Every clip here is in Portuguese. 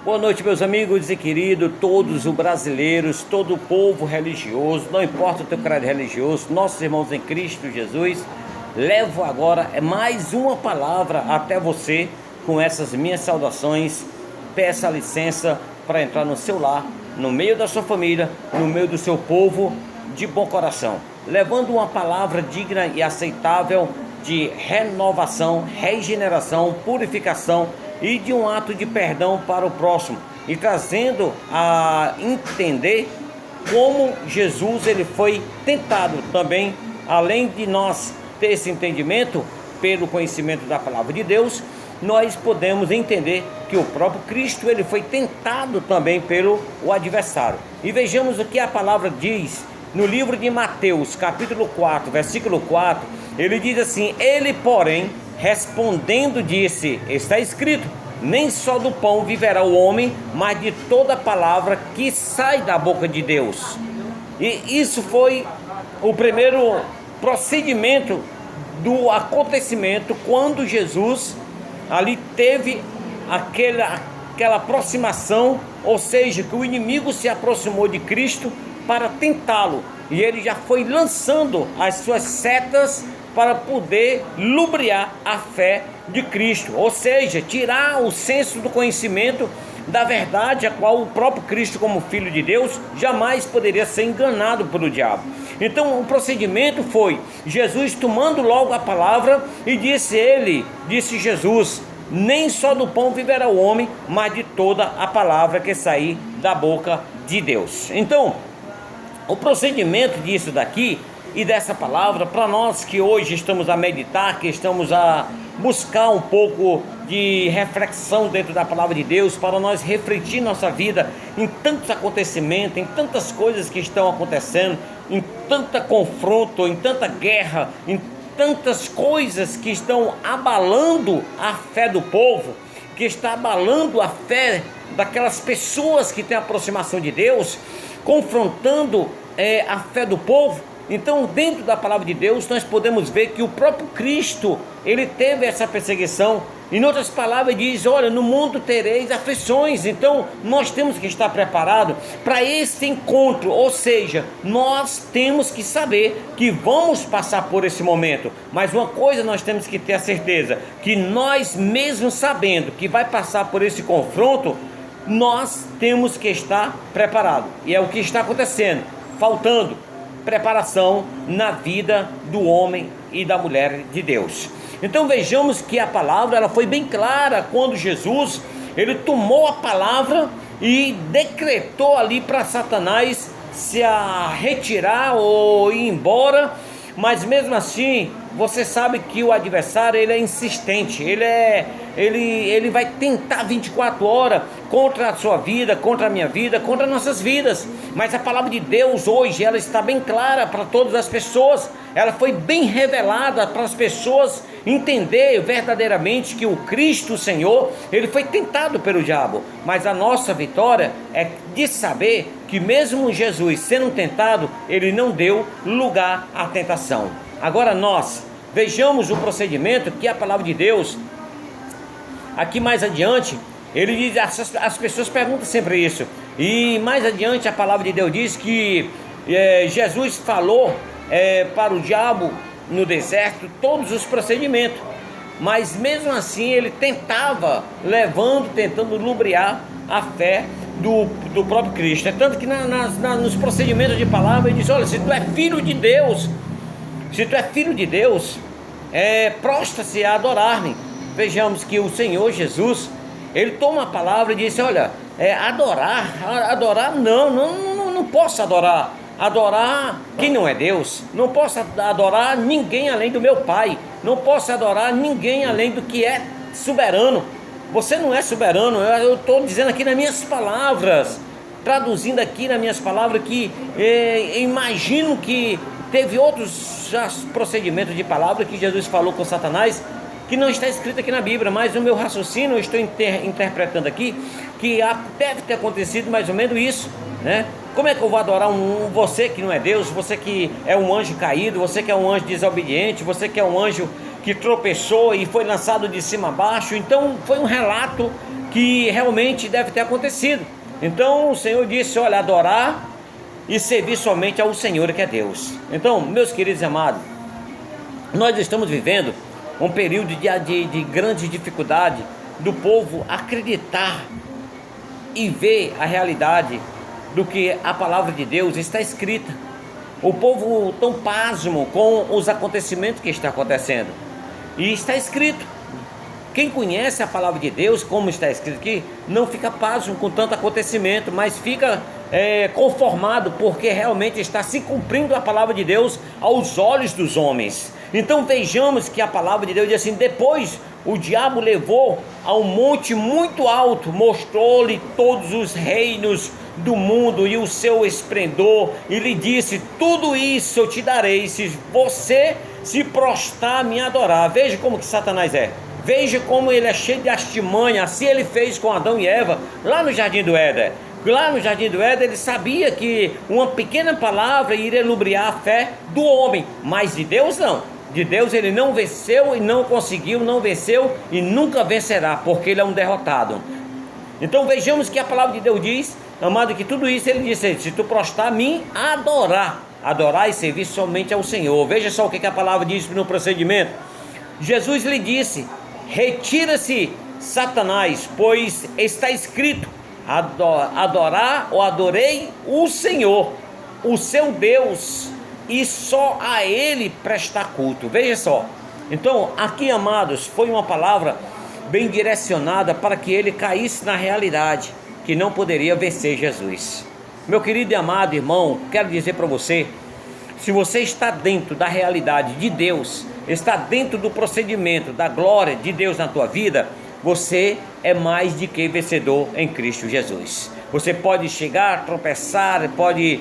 Boa noite, meus amigos e queridos, todos os brasileiros, todo o povo religioso, não importa o teu credo religioso, nossos irmãos em Cristo Jesus. Levo agora mais uma palavra até você com essas minhas saudações. Peça licença para entrar no seu lar, no meio da sua família, no meio do seu povo de bom coração, levando uma palavra digna e aceitável de renovação, regeneração, purificação e de um ato de perdão para o próximo, e trazendo a entender como Jesus ele foi tentado também. Além de nós ter esse entendimento pelo conhecimento da palavra de Deus, nós podemos entender que o próprio Cristo ele foi tentado também pelo adversário. E vejamos o que a palavra diz no livro de Mateus, capítulo 4, versículo 4. Ele diz assim: ele, porém, respondendo disse, está escrito, nem só do pão viverá o homem, mas de toda palavra que sai da boca de Deus. E isso foi o primeiro procedimento do acontecimento, quando Jesus ali teve aquela aproximação, ou seja, que o inimigo se aproximou de Cristo para tentá-lo, e ele já foi lançando as suas setas para poder lubriar a fé de Cristo, ou seja, tirar o senso do conhecimento da verdade, a qual o próprio Cristo, como Filho de Deus, jamais poderia ser enganado pelo diabo. Então o procedimento foi Jesus tomando logo a palavra, e disse Jesus, nem só do pão viverá o homem, mas de toda a palavra que sair da boca de Deus. Então o procedimento disso daqui e dessa palavra, para nós que hoje estamos a meditar, que estamos a buscar um pouco de reflexão dentro da palavra de Deus, para nós refletir nossa vida em tantos acontecimentos, em tantas coisas que estão acontecendo, em tanto confronto, em tanta guerra, em tantas coisas que estão abalando a fé do povo, que está abalando a fé daquelas pessoas que têm aproximação de Deus, confrontando a fé do povo. Então, dentro da palavra de Deus, nós podemos ver que o próprio Cristo, ele teve essa perseguição. Em outras palavras, diz, olha, no mundo tereis aflições. Então, nós temos que estar preparados para esse encontro, ou seja, nós temos que saber que vamos passar por esse momento. Mas uma coisa nós temos que ter a certeza, que nós mesmo sabendo que vai passar por esse confronto, nós temos que estar preparados. E é o que está acontecendo, faltando preparação na vida do homem e da mulher de Deus. Então vejamos que a palavra ela foi bem clara quando Jesus ele tomou a palavra e decretou ali para Satanás se retirar ou ir embora. Mas mesmo assim, você sabe que o adversário ele é insistente, ele vai tentar 24 horas contra a sua vida, contra a minha vida, contra nossas vidas. Mas a palavra de Deus hoje ela está bem clara para todas as pessoas, ela foi bem revelada para as pessoas entender verdadeiramente que o Cristo, o Senhor, ele foi tentado pelo diabo, mas a nossa vitória é de saber que mesmo Jesus sendo tentado, ele não deu lugar à tentação. Agora nós vejamos o procedimento que a palavra de Deus, aqui mais adiante, ele diz, as pessoas perguntam sempre isso, e mais adiante a palavra de Deus diz que Jesus falou para o diabo no deserto todos os procedimentos, mas mesmo assim ele tentava, tentando lubriar a fé do próprio Cristo. É tanto que nos procedimentos de palavra ele diz, olha, se tu é filho de Deus, prostra-se a adorar-me. Vejamos que o Senhor Jesus, ele toma a palavra e disse, olha, adorar não posso adorar quem não é Deus, não posso adorar ninguém além do meu Pai, não posso adorar ninguém além do que é soberano. Você não é soberano. Eu estou dizendo aqui nas minhas palavras, traduzindo aqui nas minhas palavras, que imagino que teve outros procedimentos de palavra que Jesus falou com Satanás, que não está escrito aqui na Bíblia, mas no meu raciocínio eu estou interpretando aqui que deve ter acontecido mais ou menos isso, né? Como é que eu vou adorar você que não é Deus, você que é um anjo caído, você que é um anjo desobediente, você que é um anjo que tropeçou e foi lançado de cima a baixo. Então foi um relato que realmente deve ter acontecido. Então o Senhor disse: olha, adorar e servir somente ao Senhor, que é Deus. Então, meus queridos e amados, nós estamos vivendo um período de grande dificuldade do povo acreditar e ver a realidade do que a palavra de Deus está escrita. O povo tão pasmo com os acontecimentos que está acontecendo, e está escrito. Quem conhece a palavra de Deus, como está escrito aqui, não fica pasmo com tanto acontecimento, mas fica conformado, porque realmente está se cumprindo a palavra de Deus aos olhos dos homens. Então vejamos que a palavra de Deus diz assim: depois o diabo levou a um monte muito alto, mostrou-lhe todos os reinos do mundo e o seu esplendor, e lhe disse: tudo isso eu te darei se você se prostrar e me adorar. Veja como que Satanás é. Veja como ele é cheio de artimanha. Assim ele fez com Adão e Eva lá no Jardim do Éden. Lá no Jardim do Éden ele sabia que uma pequena palavra iria lubriar a fé do homem, mas de Deus não. De Deus ele não venceu e não conseguiu, não venceu e nunca vencerá, porque ele é um derrotado. Então vejamos que a palavra de Deus diz, amado, que tudo isso ele disse: se tu prostrar, me adorar e servir somente ao Senhor. Veja só o que a palavra diz no procedimento. Jesus lhe disse: retira-se, Satanás, pois está escrito: adorar ou adorei o Senhor, o seu Deus, e só a Ele prestar culto. Veja só. Então aqui, amados, foi uma palavra bem direcionada para que ele caísse na realidade que não poderia vencer Jesus. Meu querido e amado irmão, quero dizer para você: se você está dentro da realidade de Deus, está dentro do procedimento da glória de Deus na tua vida, você é mais do que vencedor em Cristo Jesus. Você pode chegar, tropeçar, pode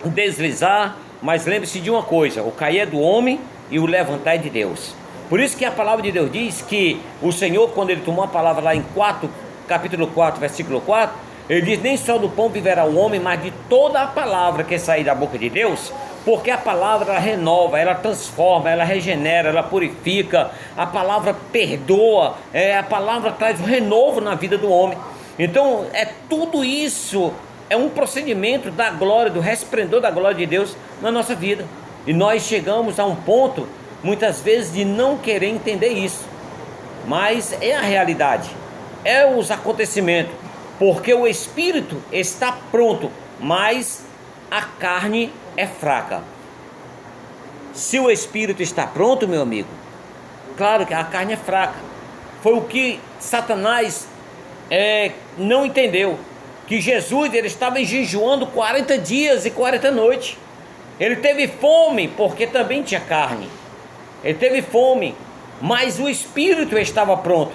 deslizar, mas lembre-se de uma coisa: o cair é do homem e o levantar é de Deus. Por isso que a palavra de Deus diz que o Senhor, quando ele tomou a palavra lá em capítulo 4, versículo 4, ele diz: nem só do pão viverá o homem, mas de toda a palavra que sair da boca de Deus. Porque a palavra ela renova, ela transforma, ela regenera, ela purifica, a palavra perdoa, a palavra traz um renovo na vida do homem. Então tudo isso é um procedimento da glória, do resplendor da glória de Deus na nossa vida. E nós chegamos a um ponto, muitas vezes, de não querer entender isso, mas é a realidade, é os acontecimentos, porque o espírito está pronto, mas a carne é fraca. Se o espírito está pronto, meu amigo, claro que a carne é fraca. Foi o que Satanás não entendeu, que Jesus ele estava jejuando 40 dias e 40 noites. Ele teve fome, porque também tinha carne. Ele teve fome, mas o espírito estava pronto.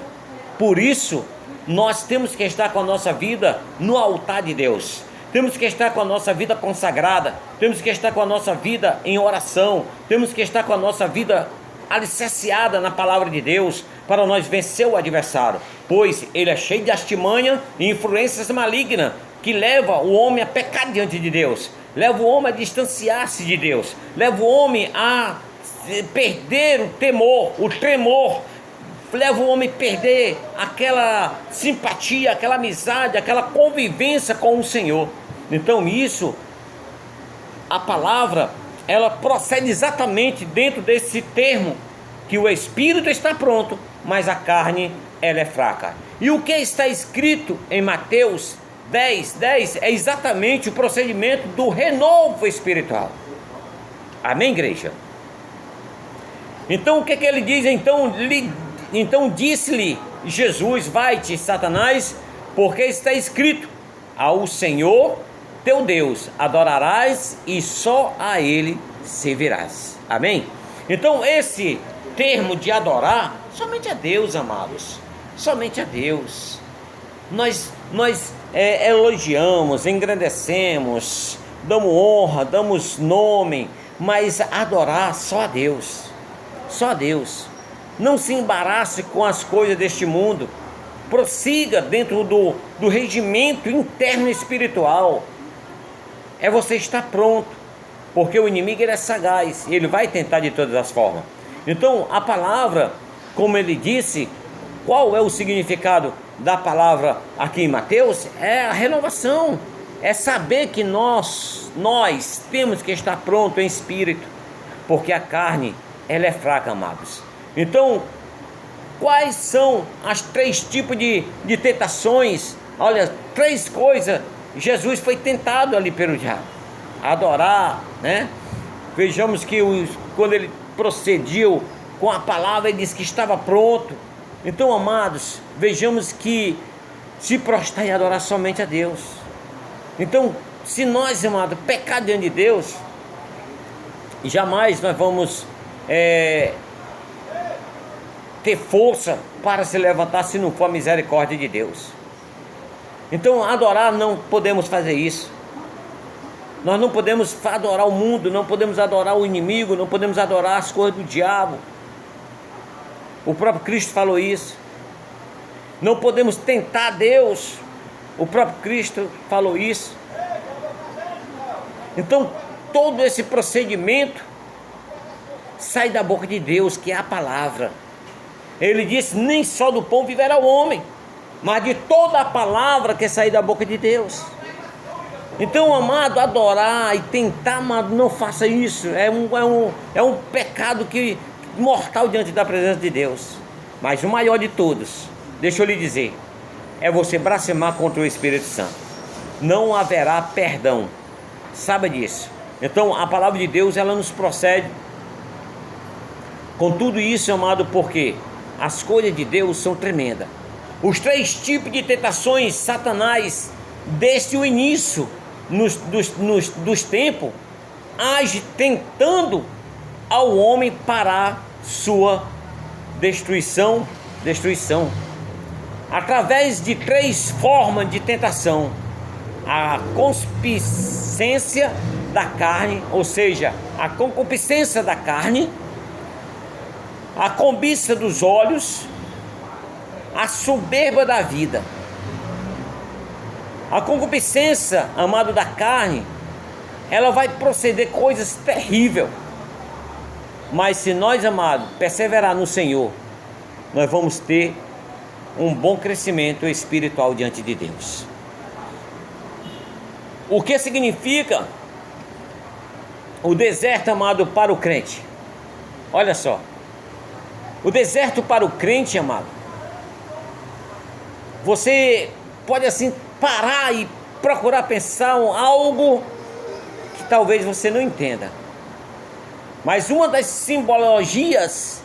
Por isso, nós temos que estar com a nossa vida no altar de Deus. Temos que estar com a nossa vida consagrada. Temos que estar com a nossa vida em oração. Temos que estar com a nossa vida alicerciada na palavra de Deus, para nós vencer o adversário. Pois ele é cheio de artimanha e influências malignas, que leva o homem a pecar diante de Deus. Leva o homem a distanciar-se de Deus. Leva o homem a perder o temor, o tremor. Leva o homem a perder aquela simpatia, aquela amizade, aquela convivência com o Senhor. Então isso, a palavra, ela procede exatamente dentro desse termo, que o espírito está pronto, mas a carne, ela é fraca. E o que está escrito em Mateus 10:10 é exatamente o procedimento do renovo espiritual. Amém, igreja? Então o que ele diz? Então disse-lhe Jesus: vai-te, Satanás, porque está escrito: ao Senhor teu Deus adorarás e só a Ele servirás. Amém? Então esse termo de adorar, somente a Deus, amados, somente a Deus. Nós elogiamos, engrandecemos, damos honra, damos nome, mas adorar só a Deus, só a Deus. Não se embarace com as coisas deste mundo, prossiga dentro do regimento interno espiritual. É você estar pronto, porque o inimigo ele é sagaz, ele vai tentar de todas as formas. Então a palavra, como ele disse, qual é o significado da palavra aqui em Mateus? É a renovação, é saber que nós temos que estar pronto em espírito, porque a carne ela é fraca, amados. Então, quais são as 3 tipos de tentações? Olha, 3 coisas. Jesus foi tentado ali pelo diabo. Adorar, né? Vejamos que quando ele procediu com a palavra, ele disse que estava pronto. Então, amados, vejamos que se prostrar e adorar somente a Deus. Então, se nós, amados, pecar diante de Deus, jamais nós vamos ter força para se levantar se não for a misericórdia de Deus. Então adorar, não podemos fazer isso. Nós não podemos adorar o mundo, não podemos adorar o inimigo, não podemos adorar as coisas do diabo. O próprio Cristo falou isso. Não podemos tentar Deus. O próprio Cristo falou isso. Então todo esse procedimento sai da boca de Deus, que é a palavra. Ele disse: nem só do pão viverá o homem, mas de toda a palavra que sair da boca de Deus. Então, amado, adorar e tentar, amado, não faça isso. É um pecado mortal diante da presença de Deus. Mas o maior de todos, deixa eu lhe dizer, é você blasfemar contra o Espírito Santo. Não haverá perdão. Saiba disso. Então a palavra de Deus, ela nos procede com tudo isso, amado, porque as coisas de Deus são tremendas. Os 3 tipos de tentações, Satanás, desde o início dos tempos, age tentando ao homem parar sua destruição, através de 3 formas de tentação: a concupiscência da carne, ou seja, a concupiscência da carne, a cobiça dos olhos, a soberba da vida. A concupiscência, amado, da carne, ela vai proceder coisas terríveis. Mas se nós, amado, perseverar no Senhor, nós vamos ter um bom crescimento espiritual diante de Deus. O que significa o deserto, amado, para o crente? Olha só. O deserto para o crente, amado, você pode assim parar e procurar pensar algo que talvez você não entenda. Mas uma das simbologias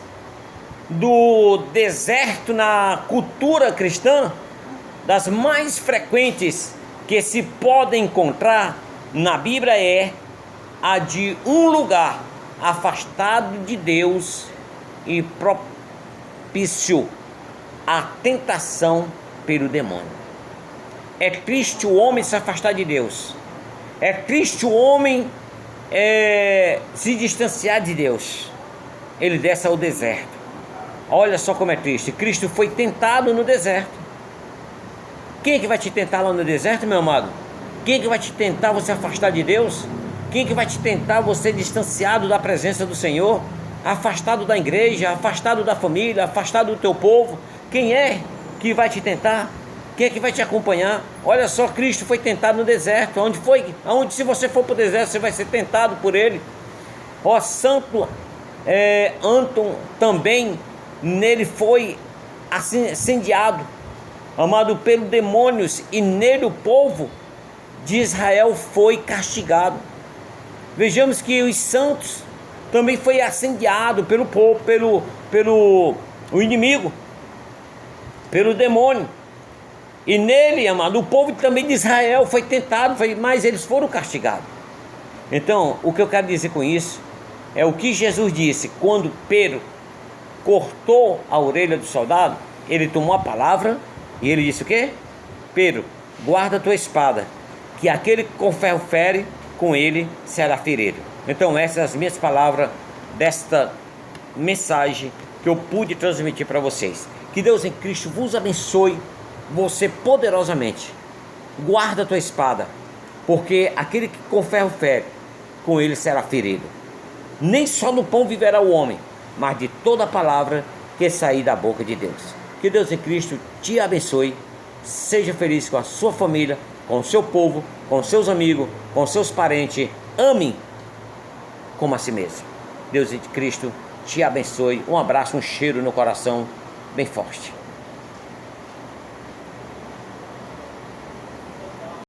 do deserto na cultura cristã, das mais frequentes que se podem encontrar na Bíblia, é a de um lugar afastado de Deus e propício à tentação pelo demônio. É triste o homem se afastar de Deus. É triste o homem se distanciar de Deus. Ele desce ao deserto. Olha só como é triste. Cristo foi tentado no deserto. Quem é que vai te tentar lá no deserto, meu amado? Quem é que vai te tentar você afastar de Deus? Quem é que vai te tentar você distanciado da presença do Senhor? Afastado da igreja, afastado da família, afastado do teu povo? Quem é que vai te tentar? Quem é que vai te acompanhar? Olha só, Cristo foi tentado no deserto. Onde se você for para o deserto, você vai ser tentado por ele. Ó, Santo Anton também, nele foi incendiado, amado, pelos demônios, e nele o povo de Israel foi castigado. Vejamos que os santos também foi incendiado pelo povo, pelo inimigo, pelo demônio. E nele, amado, o povo também de Israel foi tentado, mas eles foram castigados. Então, o que eu quero dizer com isso é o que Jesus disse quando Pedro cortou a orelha do soldado. Ele tomou a palavra e ele disse o quê? Pedro, guarda a tua espada, que aquele que com ferro fere, com ele será ferido. Então essas são as minhas palavras desta mensagem que eu pude transmitir para vocês. Que Deus em Cristo vos abençoe, você poderosamente. Guarda a tua espada, porque aquele que com ferro fere, com ele será ferido. Nem só do pão viverá o homem, mas de toda a palavra que sair da boca de Deus. Que Deus em Cristo te abençoe. Seja feliz com a sua família, com o seu povo, com seus amigos, com seus parentes. Ame como a si mesmo. Deus em Cristo te abençoe. Um abraço, um cheiro no coração bem forte.